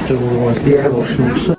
To było zdjęcie.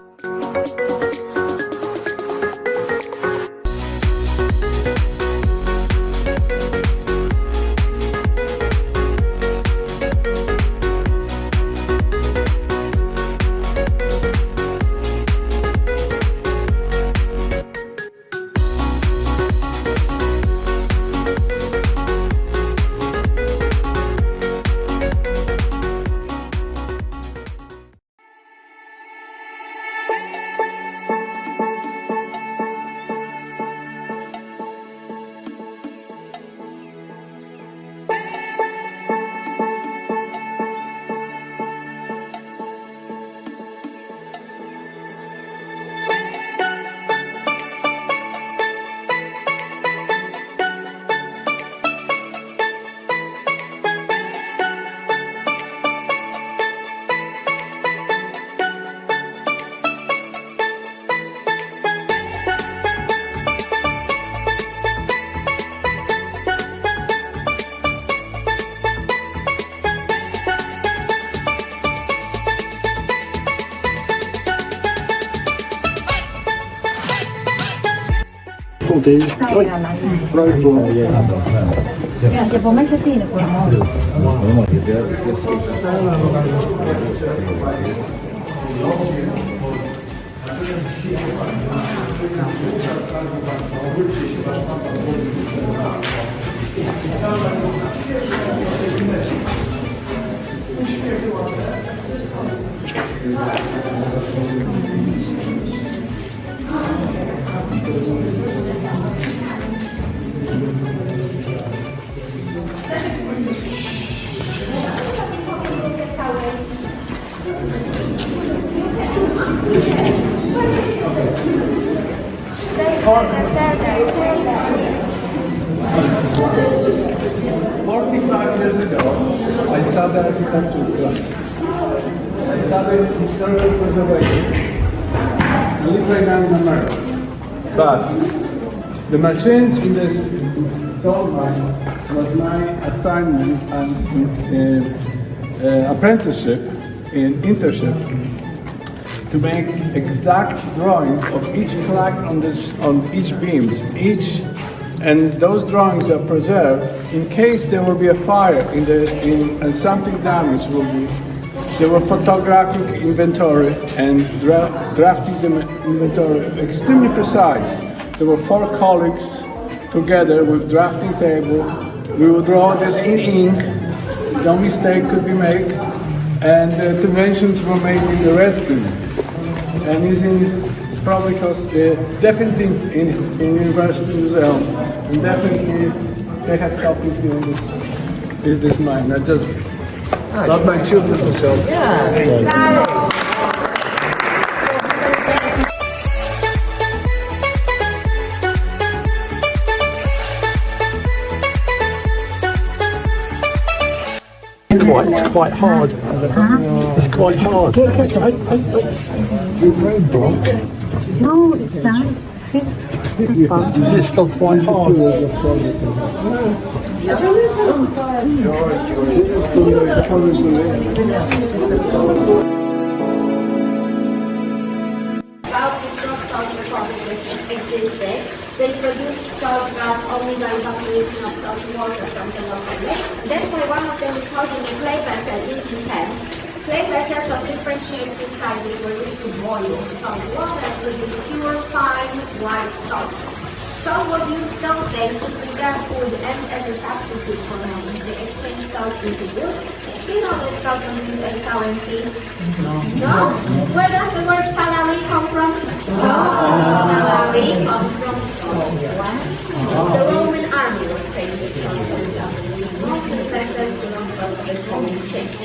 Se può sentire quel modo. Years ago, I started architecture class. I started historical preservation. I live right now in America. But the machines in this salt mine was my assignment and apprenticeship in internship to make exact drawing of each crack on each beams, and those drawings are preserved in case there will be a fire and something damaged will be. There were photographic inventory and drafting the inventory extremely precise. There were 4 colleagues together with drafting table. We would draw this in ink. No mistake could be made, and the dimensions were made in the red ink. And is in probably definitely in University Museum, and definitely they have copies in this mine. I just love my children to show. Yeah. It's quite hard. It's quite hard. No, it's not. See? Is it still quite hard? This is from the They produce salt gas only by evaporation of salt water from the local lake. That's why one of them is holding a clay vessel in his hand. Clay vessels of different shapes and sizes were used to boil salt water and produce pure, fine, white salt. Salt was used those days to preserve food and as a substitute for money. They exchanged salt into wood. Do you know that salt was used as currency? No. Where does the word salary come from? Salary comes from salt. The Roman army was paid with salt, for example. Most of the vessels do not salt the common change.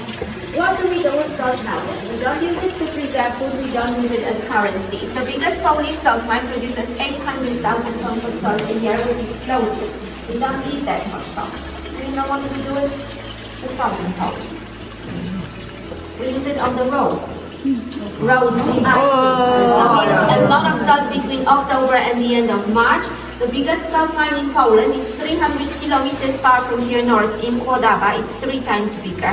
What do we do with salt now? We don't use it to preserve food, we don't use it as currency. The biggest Polish salt mine produces 800,000 tons of salt a year with explosives. We don't need that much salt. Do you know what we do with the salt in Poland? We use it on the roads. Roads, the ice. So it's a lot of salt between October and the end of March. The biggest salt mine in Poland is 300 kilometers far from here north in Kłodawa. It's 3 times bigger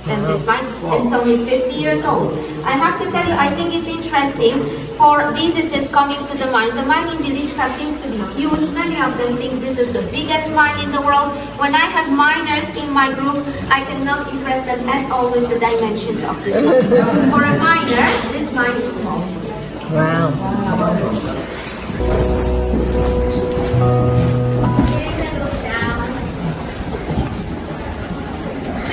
than this mine, and it's only 50 years old. I have to tell you, I think it's interesting for visitors coming to the mine. The mine in Wieliczka seems to be huge. Many of them think this is the biggest mine in the world. When I have miners in my group, I cannot impress them at all with the dimensions of this mine. For a miner, this mine is small. Wow.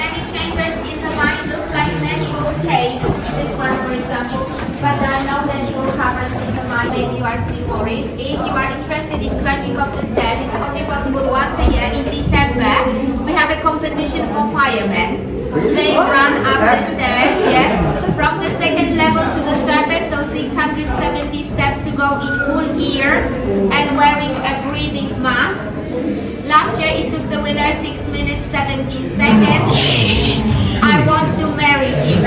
Many chambers in the mine look like natural caves. This one, for example, but there are no natural caverns in the mine. Maybe you are still worried. If you are interested in climbing up the stairs, it's only possible once a year in December. We have a competition for firemen. They run up the stairs, yes, from the second level to the surface, so 670 steps to go in full gear and wearing a breathing mask. Last year it took the winner 6 minutes 17 seconds. I want to marry him.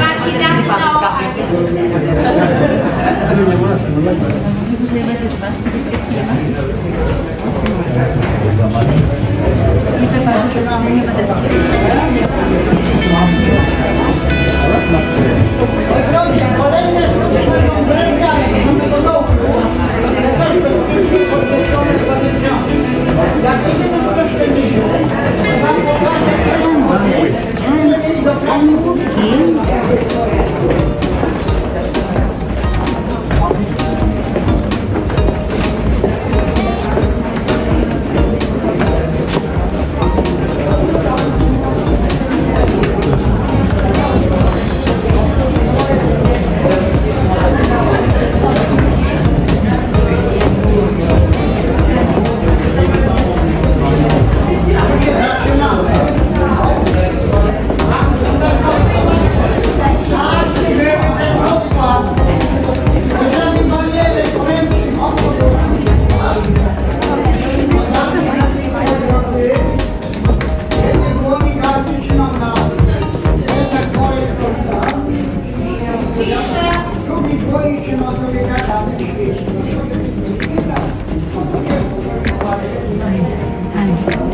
But he doesn't know I will do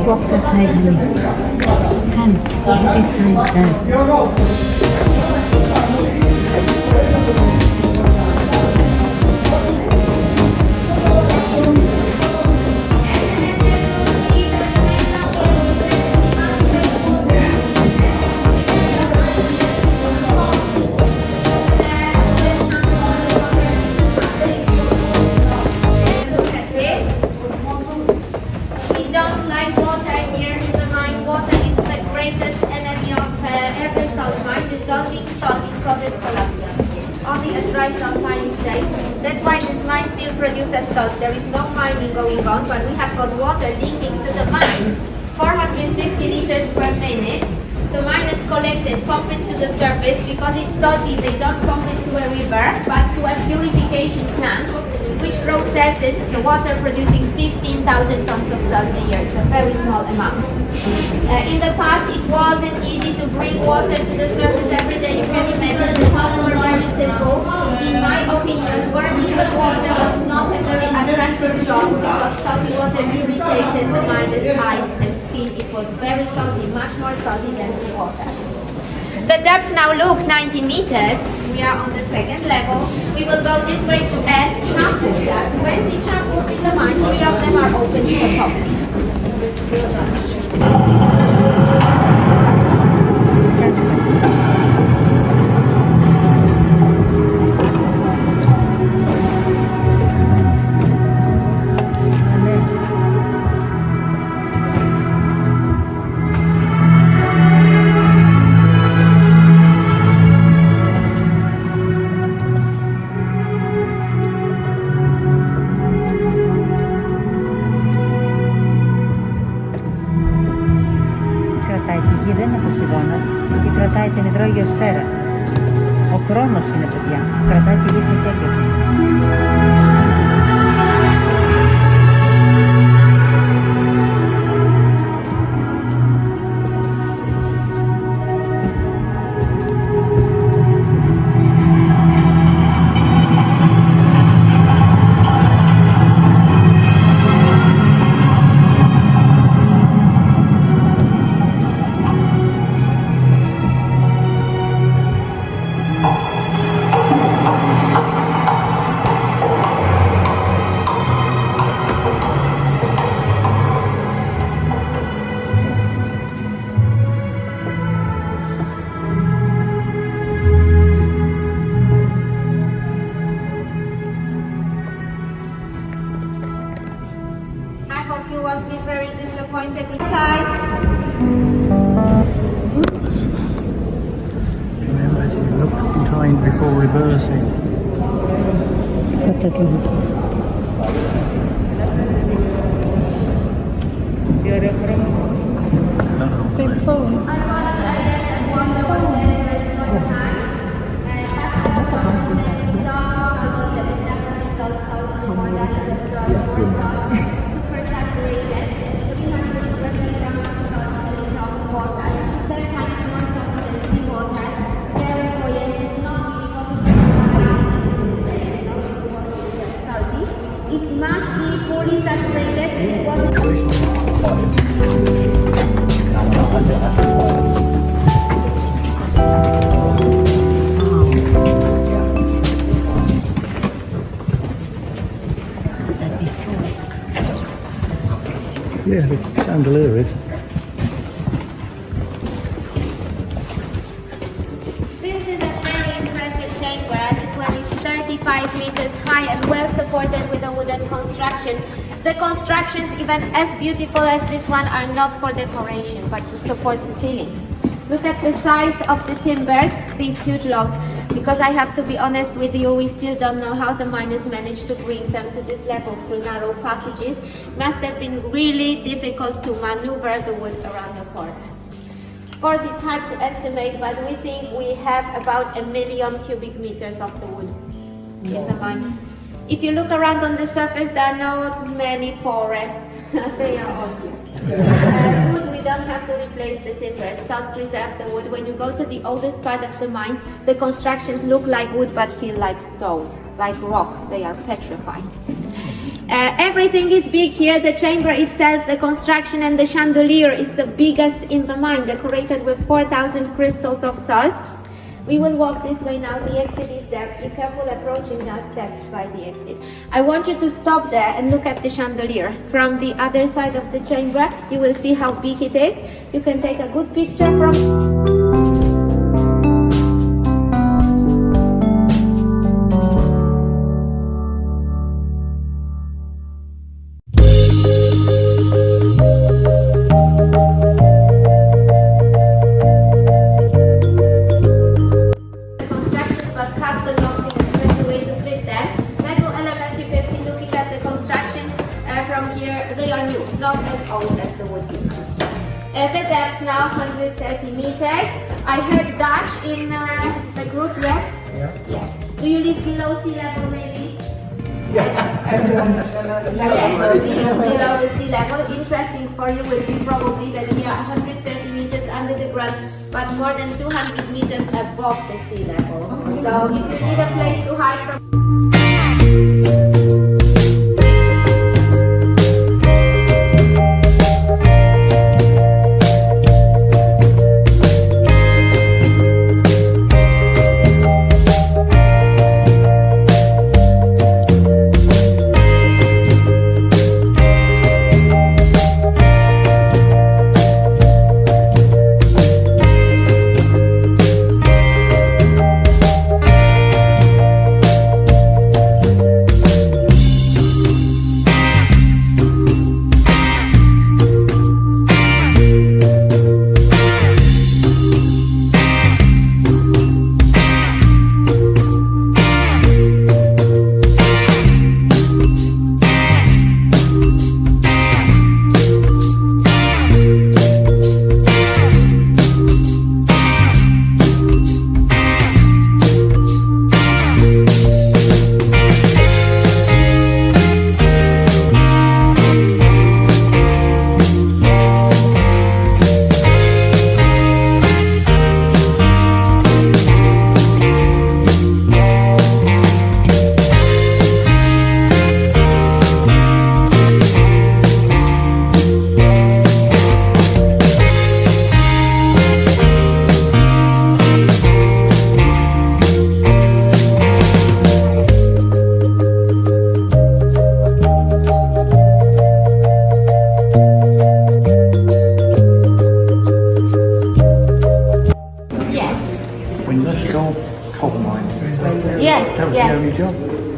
Walk that side, honey. Come, walk this side, there. That's why this mine still produces salt. There is no mining going on, but we have got water leaking to the mine. 450 liters per minute. The mine is collected, pumped to the surface because it's salty. They don't pump it to a river, but to a purification plant, which processes the water, producing 15,000 tons of salt a year. It's a very small amount. In the past, it wasn't easy to bring water to the surface every day. You can imagine the pumps were very simple. In my opinion, burning the water was not a very attractive job because salty water irritated the miner's eyes and skin. It was very salty, much more salty than seawater. The depth now, look, 90 meters. We are on the second level. We will go this way to a chapel. 20 chapels in the mine, 3 of them are open to the public. και κρατάει την υδρόγειο σφαίρα. Ο χρόνος είναι, παιδιά, κρατάει τη γη στα χέρια του. won't be very disappointed inside. Remember to look behind before reversing. It must be fully saturated. It wasn't That'd be sweet. Yeah, the chandelier is. This is a very impressive chamber. This one is 35 meters high and well supported with a wooden construction. The constructions, even as beautiful as this one, are not for decoration but to support the ceiling. Look at the size of the timbers, these huge logs. Because I have to be honest with you, we still don't know how the miners managed to bring them to this level through narrow passages. Must have been really difficult to maneuver the wood around the corner. Of course, it's hard to estimate, but we think we have about 1 million cubic meters of the wood in the mine. If you look around on the surface, there are not many forests. They are all here. Wood, we don't have to replace the timbers. Salt preserve the wood. When you go to the oldest part of the mine, the constructions look like wood but feel like stone, like rock. They are petrified. Everything is big here. The chamber itself, the construction and the chandelier is the biggest in the mine, decorated with 4,000 crystals of salt. We will walk this way now. The exit is there. Be careful approaching the steps by the exit. I want you to stop there and look at the chandelier. From the other side of the chamber, you will see how big it is. You can take a good picture from... The depth now 130 meters. I heard Dutch in the group, yes? Yeah. Yes. Do you live below sea level maybe? Yes, below the sea level. Interesting for you will be probably that we are 130 meters under the ground, but more than 200 meters above the sea level. So if you need a place to hide from...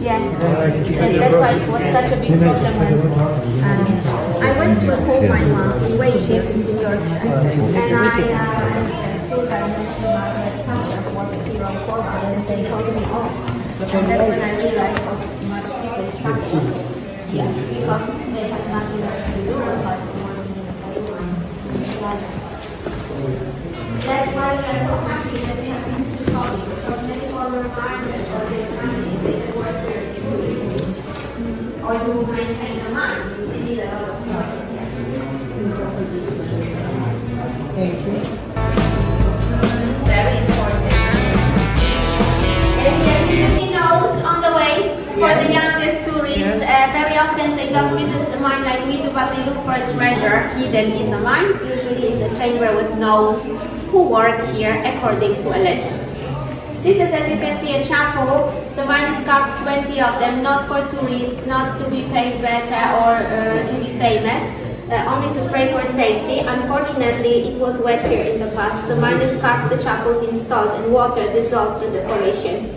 Yes, yes, that's why it was such a big problem. I went to 9 months in Wieliczka, in Yorkshire. And I told them that Margaret Thatcher was a hero for us, and they told me off. And that's when I realized how much people struggle. Yes, because they have nothing else to do but working in a factory. That's why we are so happy that we have been to Saudi, because many other miners or their families, they can work here too easily. Or to maintain the mine, they need a lot of work. Very important. And yes, you see nose on the way for the youngest tourists. Very often they don't visit the mine like we do, but they look for a treasure hidden in the mine, usually in the chamber with gnomes who work here according to a legend. This is, as you can see, a chapel. The mine is carved 20 of them, not for tourists, not to be paid better or to be famous. Only to pray for safety. Unfortunately, it was wet here in the past. The miners carved the chapels in salt and water dissolved the decoration.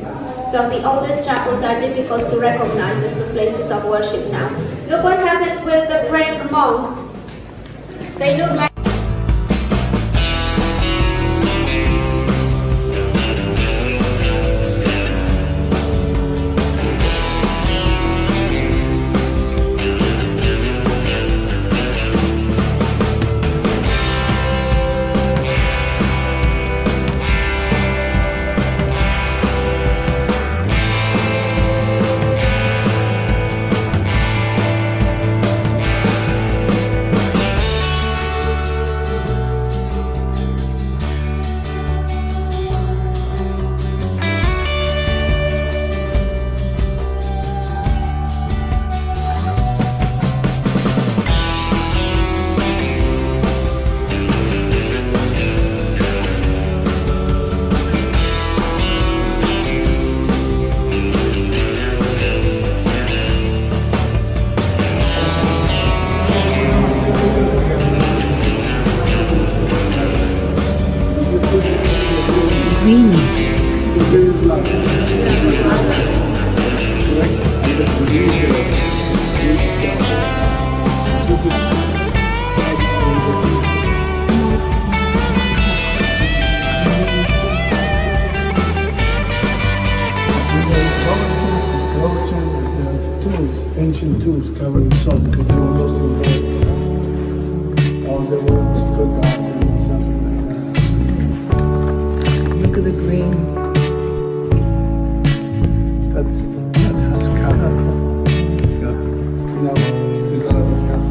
So the oldest chapels are difficult to recognize as the places of worship now. Look what happened with the praying monks. They look like ancient tools covered in salt because they were lost in gold. Or they were forgotten or something like that. Look at the green. That has color. No, there's a lot of color.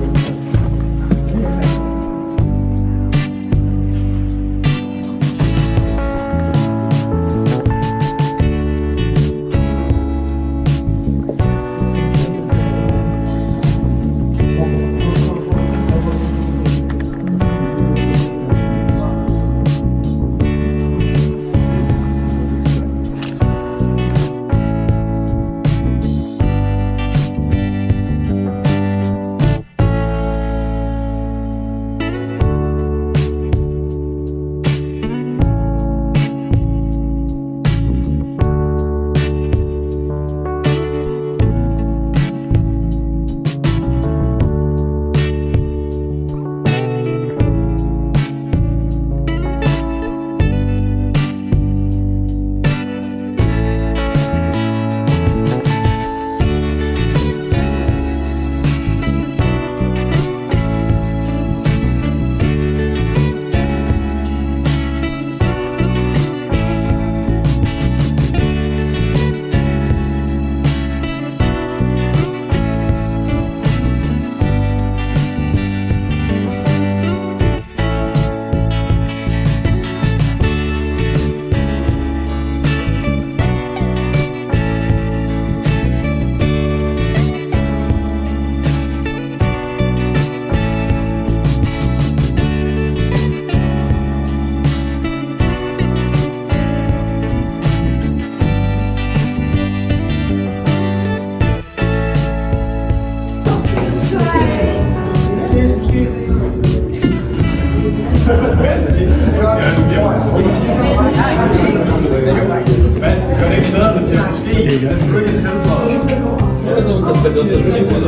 Z tego też nie było.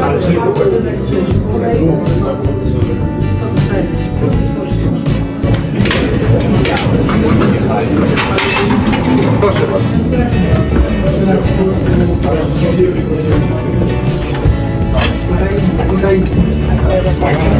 White